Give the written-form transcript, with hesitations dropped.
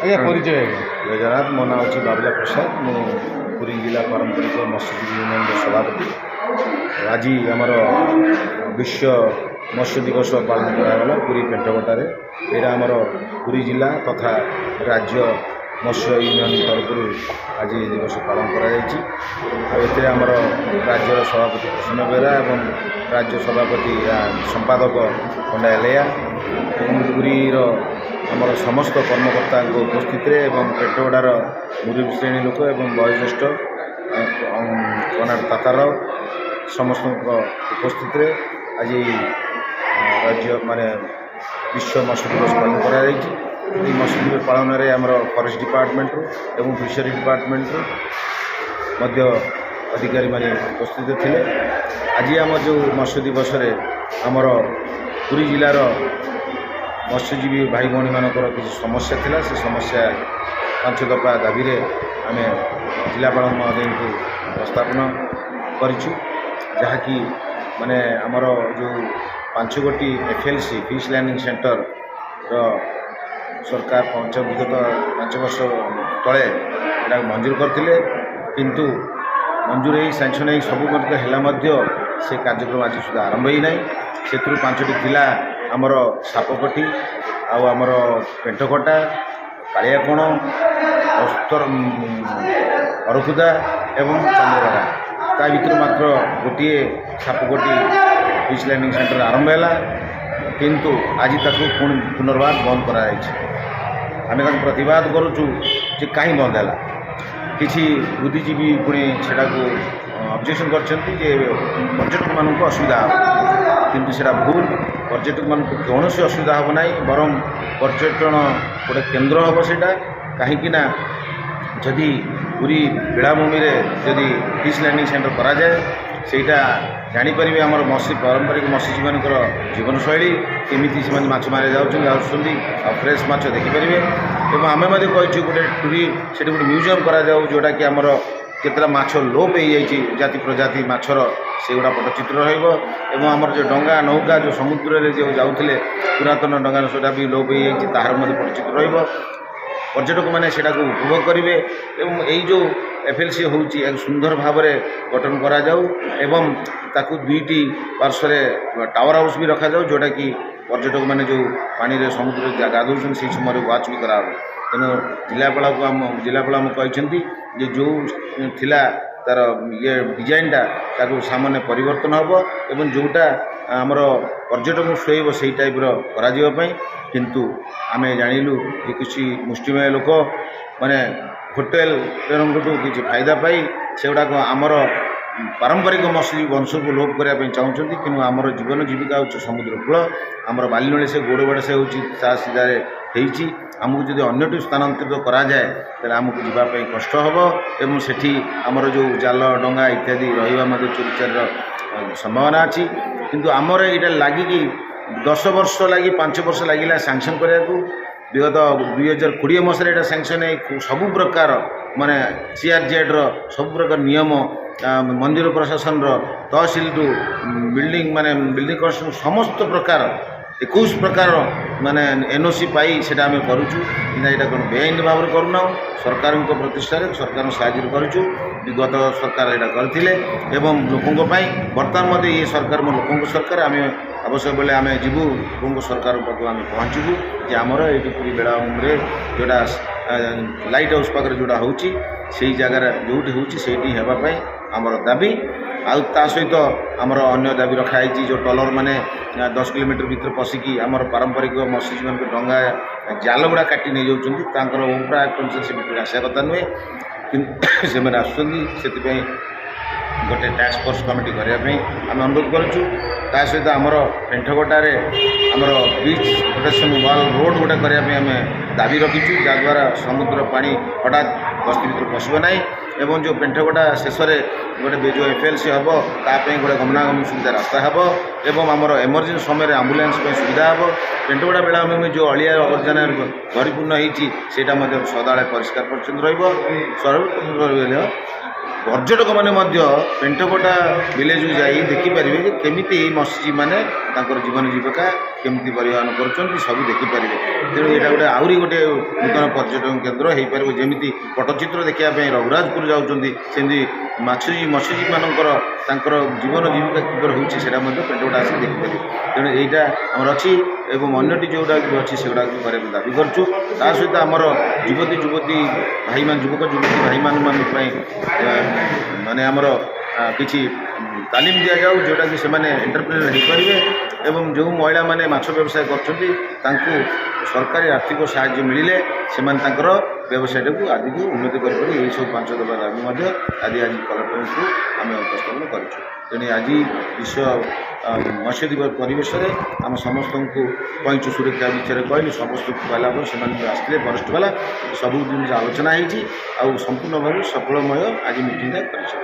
ଆଜ୍ଞା ପରିଚୟ ଆଜ୍ଞା। ଜୟ ଜଗନ୍ନାଥ। ମୋ ନାଁ ହେଉଛି ବାବୁଲା ପ୍ରସାଦ। ମୁଁ ପୁରୀ ଜିଲ୍ଲା ପାରମ୍ପରିକ ମତ୍ସ୍ୟଜୀବୀ ୟୁନିୟନର ସଭାପତି। ଆଜି ଆମର ବିଶ୍ୱ ମତ୍ସ୍ୟ ଦିବସ ପାଳନ କରାଗଲା ପୁରୀ ପେଣ୍ଠକଟାରେ। ଏଇଟା ଆମର ପୁରୀ ଜିଲ୍ଲା ତଥା ରାଜ୍ୟ ମତ୍ସ୍ୟ ୟୁନିୟନ ତରଫରୁ ଆଜି ଏହି ଦିବସ ପାଳନ କରାଯାଇଛି। ଆଉ ଏଥିରେ ଆମର ରାଜ୍ୟର ସଭାପତି ପ୍ରସନ୍ନ ବେହେରା ଏବଂ ରାଜ୍ୟ ସଭାପତି ସମ୍ପାଦକ ପଣ୍ଡା ଏଲେୟା ଏବଂ ପୁରୀର ଆମର ସମସ୍ତ କର୍ମକର୍ତ୍ତାଙ୍କ ଉପସ୍ଥିତିରେ ଏବଂ ପେଣ୍ଠକଟାର ମୁରବୀ ଶ୍ରେଣୀ ଲୋକ ଏବଂ ବୟୋଜ୍ୟେଷ୍ଠ କର୍ଣ୍ଣାଟକ ତାତାର ସମସ୍ତଙ୍କ ଉପସ୍ଥିତିରେ ଆଜି ରାଜ୍ୟ ବିଶ୍ୱ ମତ୍ସ୍ୟ ଦିବସ ପାଳନ କରାଯାଇଛି। ଏହି ମତ୍ସ୍ୟ ଦିବସ ପାଳନରେ ଆମର ଫରେଷ୍ଟ ଡିପାର୍ଟମେଣ୍ଟରୁ ଏବଂ ଫିସରୀ ଡିପାର୍ଟମେଣ୍ଟରୁ ମଧ୍ୟ ଅଧିକାରୀମାନେ ଉପସ୍ଥିତ ଥିଲେ। ଆଜି ଆମ ଯେଉଁ ମତ୍ସ୍ୟ ଦିବସରେ ଆମର ପୁରୀ ଜିଲ୍ଲାର ମତ୍ସ୍ୟଜୀବୀ ଭାଇ ଭଉଣୀମାନଙ୍କର କିଛି ସମସ୍ୟା ଥିଲା, ସେ ସମସ୍ୟା 5 ଦଫା ଦାବିରେ ଆମେ ଜିଲ୍ଲାପାଳ ମହୋଦୟଙ୍କୁ ପ୍ରସ୍ତାବନ କରିଛୁ। ଯାହାକି ଆମର ଯେଉଁ 5 ଗୋଟି FLC ଫିସ୍ ଲ୍ୟାଣ୍ଡିଂ ସେଣ୍ଟରର ସରକାର ବିଗତ 5 ବର୍ଷ ତଳେ ଏଟାକୁ ମଞ୍ଜୁର କରିଥିଲେ, କିନ୍ତୁ ମଞ୍ଜୁର ହେଇ ସାଂକ୍ସନ୍ ହେଇ ସବୁ ମଧ୍ୟ ହେଲା ମଧ୍ୟ ସେ କାର୍ଯ୍ୟକ୍ରମ ଆଜି ସୁଦ୍ଧା ଆରମ୍ଭ ହୋଇନାହିଁ। ସେଥିରୁ 5ଟି ଥିଲା ଆମର ସାପକଟି, ଆଉ ଆମର ପେଣ୍ଠକଟା, କାଳିଆକଣ, ଅରଖୁଦା ଏବଂ ଚନ୍ଦ୍ରଭାଗା। ତା ଭିତରୁ ମାତ୍ର ଗୋଟିଏ ସାପକଟି ଫିସ୍ ଲ୍ୟାଣ୍ଡିଂ ସେଣ୍ଟର ଆରମ୍ଭ ହେଲା, କିନ୍ତୁ ଆଜି ତାକୁ ପୁଣି ପୁନର୍ବାର ବନ୍ଦ କରାଯାଇଛି। ଆମେ ତାକୁ ପ୍ରତିବାଦ କରୁଛୁ ଯେ କାହିଁ ବନ୍ଦ ହେଲା। କିଛି ବୁଦ୍ଧିଜୀବୀ ପୁଣି ସେଟାକୁ ଅବଜେକ୍ସନ୍ କରିଛନ୍ତି ଯେ ପର୍ଯ୍ୟଟକମାନଙ୍କୁ ଅସୁବିଧା ହେବ, କିନ୍ତୁ ସେଇଟା ଭୁଲ। ପର୍ଯ୍ୟଟକମାନଙ୍କୁ କୌଣସି ଅସୁବିଧା ହେବ ନାହିଁ, ବରଂ ପର୍ଯ୍ୟଟନ ଗୋଟେ କେନ୍ଦ୍ର ହେବ ସେଇଟା। କାହିଁକିନା ଯଦି ପୁରୀ ବେଳାଭୂମିରେ ଯଦି ଫିସ୍ ଲ୍ୟାଣ୍ଡିଂ ସେଣ୍ଟର କରାଯାଏ, ସେଇଟା ଜାଣିପାରିବେ ଆମର ପାରମ୍ପରିକ ମତ୍ସ୍ୟଜୀବୀମାନଙ୍କର ଜୀବନଶୈଳୀ, କେମିତି ସେମାନେ ମାଛ ମାରି ଆସୁଛନ୍ତି ଆଉ ଫ୍ରେଶ୍ ମାଛ ଦେଖିପାରିବେ। ଏବଂ ଆମେ ମଧ୍ୟ କହିଛୁ ସେଠି ଗୋଟେ ମ୍ୟୁଜିୟମ୍ କରାଯାଉ, ଯେଉଁଟାକି ଆମର କେତେଟା ମାଛ ଲୋପ ହୋଇଯାଇଛି, ଜାତି ପ୍ରଜାତି ମାଛର ସେଗୁଡ଼ା ପଟ୍ଟଚିତ୍ର ରହିବ। ଏବଂ ଆମର ଯେଉଁ ଡଙ୍ଗା ନୌକା ଯେଉଁ ସମୁଦ୍ରରେ ଯେଉଁ ଯାଉଥିଲେ ପୁରାତନ ଡଙ୍ଗା, ସେଟା ବି ଲୋପ ହୋଇଯାଇଛି, ତାହାର ମଧ୍ୟ ପଟ୍ଟଚିତ୍ର ରହିବ। ପର୍ଯ୍ୟଟକମାନେ ସେଟାକୁ ଉପଭୋଗ କରିବେ। ଏବଂ ଏଇ ଯେଉଁ FLC ହେଉଛି ଏକ ସୁନ୍ଦର ଭାବରେ ଗଠନ କରାଯାଉ ଏବଂ ତାକୁ 2ଟି ପାର୍ଶ୍ୱରେ ଟାୱାର ହାଉସ୍ ବି ରଖାଯାଉ, ଯେଉଁଟାକି ପର୍ଯ୍ୟଟକମାନେ ଯେଉଁ ପାଣିରେ ସମୁଦ୍ରରେ ଗାଧୋଉଛନ୍ତି ସେହି ସମୟରେ ୱାଚ୍ ବି କରାହେବ। ତେଣୁ ଜିଲ୍ଲାପାଳ ଆମକୁ କହିଛନ୍ତି ଯେ ଯେଉଁ ଥିଲା ତା'ର ଡିଜାଇନଟା ତାକୁ ସାମାନ୍ୟ ପରିବର୍ତ୍ତନ ହେବ ଏବଂ ଯେଉଁଟା ଆମର ପର୍ଯ୍ୟଟକଙ୍କୁ ସୁହାଇବ ସେଇ ଟାଇପ୍ର କରାଯିବା ପାଇଁ। କିନ୍ତୁ ଆମେ ଜାଣିଲୁ ଯେ କିଛି ମୁଷ୍ଟିମେୟ ଲୋକ ହୋଟେଲଙ୍କଠୁ କିଛି ଫାଇଦା ପାଇ ସେଗୁଡ଼ାକ ଆମର ପାରମ୍ପରିକ ମତ୍ସ୍ୟଜୀବୀ ବଂଶକୁ ଲୋପ କରିବା ପାଇଁ ଚାହୁଁଛନ୍ତି। କିନ୍ତୁ ଆମର ଜୀବନ ଜୀବିକା ହେଉଛି ସମୁଦ୍ର କୂଳ, ଆମର ବାଲିନଳୀ ସେ ଗୋଡ଼ବାଡ଼ ସେ ହେଉଛି ତା ସିଧାରେ ହେଇଛି। ଆମକୁ ଯଦି ଅନ୍ୟଟି ସ୍ଥାନାନ୍ତରିତ କରାଯାଏ ତାହେଲେ ଆମକୁ ଯିବା ପାଇଁ କଷ୍ଟ ହେବ ଏବଂ ସେଠି ଆମର ଯେଉଁ ଜାଲ ଡଙ୍ଗା ଇତ୍ୟାଦି ରହିବା ମଧ୍ୟ ଚୋରିଚାରିର ସମ୍ଭାବନା ଅଛି। କିନ୍ତୁ ଆମର ଏଇଟା ଲାଗିକି 10 ବର୍ଷ ଲାଗି 5 ବର୍ଷ ଲାଗିଲା ସାଂକ୍ସନ୍ କରିବାକୁ। ବିଗତ 2020 ମସିହାରେ ଏଇଟା ସାଂକ୍ସନ୍ ହେଇ ସବୁ ପ୍ରକାର CRZର ସବୁ ପ୍ରକାର ନିୟମ, ମନ୍ଦିର ପ୍ରଶାସନର, ତହସିଲରୁ ବିଲ୍ଡିଂ କନଷ୍ଟ୍ରକ୍ସନ୍ ସମସ୍ତ ପ୍ରକାର 21 ପ୍ରକାର NOC ପାଇ ସେଇଟା ଆମେ କରୁଛୁ। କିନ୍ତୁ ଏଇଟା କ'ଣ ବେଆଇନ ଭାବରେ କରୁନାହୁଁ, ସରକାରଙ୍କ ପ୍ରତିଷ୍ଠାରେ ସରକାରଙ୍କ ସାହାଯ୍ୟରେ କରୁଛୁ। ବିଗତ ସରକାର ଏଇଟା କରିଥିଲେ ଏବଂ ଲୋକଙ୍କ ପାଇଁ। ବର୍ତ୍ତମାନ ମଧ୍ୟ ଏ ସରକାର ଲୋକଙ୍କ ସରକାର। ଆମେ ଆବଶ୍ୟକ ବେଳେ ଆମେ ଯିବୁ ଲୋକଙ୍କ ସରକାର ପାଖକୁ ଆମେ ପହଞ୍ଚିବୁ ଯେ ଆମର ଏଇଠି ପୁରୀ ବେଳାଭୂମିରେ ଯେଉଁଟା ଲାଇଟ୍ ହାଉସ୍ ପାଖରେ ଯେଉଁଟା ହେଉଛି ସେଇ ଜାଗାରେ ଯେଉଁଠି ହେଉଛି ସେଇଠି ହେବା ପାଇଁ ଆମର ଦାବି। ଆଉ ତା ସହିତ ଆମର ଅନ୍ୟ ଦାବି ରଖାହେଇଛି, ଯେଉଁ ଟ୍ରଲର 10 କିଲୋମିଟର ଭିତରେ ପଶିକି ଆମର ପାରମ୍ପରିକ ମତ୍ସ୍ୟଜୀବୀମାନଙ୍କ ଡଙ୍ଗା ଜାଲ ଗୁଡ଼ା କାଟି ନେଇଯାଉଛନ୍ତି, ତାଙ୍କର ଉପରା ଆକ୍ଟେନ୍ସନ୍ ସେ ଭିତରେ ଆସିବା କଥା ନୁହେଁ, କିନ୍ତୁ ସେମାନେ ଆସୁଛନ୍ତି। ସେଥିପାଇଁ ଗୋଟେ ଟାସ୍କ ଫୋର୍ସ କମିଟି କରିବା ପାଇଁ ଆମେ ଅନୁରୋଧ କରୁଛୁ। ତା ସହିତ ଆମର ପେଣ୍ଠକଟାରେ ଆମର ବିଚ୍ ପ୍ରୋଟେକ୍ସନ୍ ୱାଲ୍ ରୋଡ଼ ଗୋଟେ କରିବା ପାଇଁ ଆମେ ଦାବି ରଖିଛୁ, ଯାହାଦ୍ୱାରା ସମୁଦ୍ର ପାଣି ହଠାତ୍ ବସ୍ତି ଭିତରେ ପଶିବ ନାହିଁ। ଏବଂ ଯେଉଁ ପେଣ୍ଠକଟା ଶେଷରେ ଗୋଟେ ଯେଉଁ FLC ହେବ ତା ପାଇଁ ଗୋଟେ ଗମନାଗମନ ସୁବିଧା ରାସ୍ତା ହେବ ଏବଂ ଆମର ଏମର୍ଜେନ୍ସି ସମୟରେ ଆମ୍ବୁଲାନ୍ସ ପାଇଁ ସୁବିଧା ହେବ। ପେଣ୍ଠକଟା ବେଳାଭୂମି ଯେଉଁ ଅଳିଆ ଆବର୍ଜନା ପରିପୂର୍ଣ୍ଣ ହୋଇଛି ସେଇଟା ମଧ୍ୟ ସଦାବେଳେ ପରିଷ୍କାର ପରିଚ୍ଛନ୍ନ ରହିବ। ପର୍ଯ୍ୟଟକମାନେ ମଧ୍ୟ ପେଣ୍ଠକଟା ଭିଲେଜକୁ ଯାଇ ଦେଖିପାରିବେ ଯେ କେମିତି ମତ୍ସ୍ୟଜୀବୀମାନେ ତାଙ୍କର ଜୀବନ ଜୀବିକା କେମିତି ପରିବହନ କରୁଛନ୍ତି ସବୁ ଦେଖିପାରିବେ। ତେଣୁ ଏଇଟା ଗୋଟେ ଗୋଟେ ନୂତନ ପର୍ଯ୍ୟଟନ କେନ୍ଦ୍ର ହୋଇପାରିବ। ଯେମିତି ପଟ୍ଟଚିତ୍ର ଦେଖିବା ପାଇଁ ରଘୁରାଜପୁର ଯାଉଛନ୍ତି, ସେମିତି ମତ୍ସ୍ୟଜୀବୀମାନଙ୍କର ତାଙ୍କର ଜୀବନ ଜୀବିକା କିପରି ହେଉଛି ସେଇଟା ମଧ୍ୟ ପେଣ୍ଠକଟା ଆସି ଦେଖିପାରିବେ। ତେଣୁ ଏଇଟା ଆମର ଅଛି ଏବଂ ଅନ୍ୟଟି ଯେଉଁଗୁଡ଼ାକ ବି ଅଛି ସେଗୁଡ଼ାକ କରିବା ପାଇଁ ଦାବି କରୁଛୁ। ତା ସହିତ ଆମର ଯୁବତୀ ଭାଇମାନେ ଯୁବକ ଯୁବତୀ ଭାଇମାନଙ୍କ ପାଇଁ ମାନେ ଆମର କିଛି ତାଲିମ ଦିଆଯାଉ ଯେଉଁଟାକି ସେମାନେ ଏଣ୍ଟରପ୍ରେନର ହୋଇପାରିବେ ଏବଂ ଯେଉଁ ମହିଳାମାନେ ମାଛ ବ୍ୟବସାୟ କରୁଛନ୍ତି ତାଙ୍କୁ ସରକାରୀ ଆର୍ଥିକ ସାହାଯ୍ୟ ମିଳିଲେ ସେମାନେ ତାଙ୍କର ବ୍ୟବସାୟଟାକୁ ଆଦିକୁ ଉନ୍ନତି କରିପାରିବେ। ଏହିସବୁ 5 ଦଫା ଦାବି ମଧ୍ୟ ଆଜି କଲେକ୍ଟରଙ୍କୁ ଆମେ ଉପସ୍ଥାପନ କରିଛୁ। ତେଣୁ ଆଜି ବିଶ୍ୱ ମତ୍ସ୍ୟ ଦିବସ ପରିବେଶରେ ଆମ ସମସ୍ତଙ୍କୁ କଇଁଛ ସୁରକ୍ଷା ବିଷୟରେ କହିଲୁ। ସମସ୍ତଙ୍କୁ କହିଲା ପରେ ସେମାନେ ଆସିଥିଲେ ବରିଷ୍ଠ ବାଲା, ସବୁ ଜିନିଷ ଆଲୋଚନା ହେଇଛି ଆଉ ସମ୍ପୂର୍ଣ୍ଣ ଭାବେ ସଫଳମୟ ଆଜି ମିଟିଂଟା କରିଛୁ।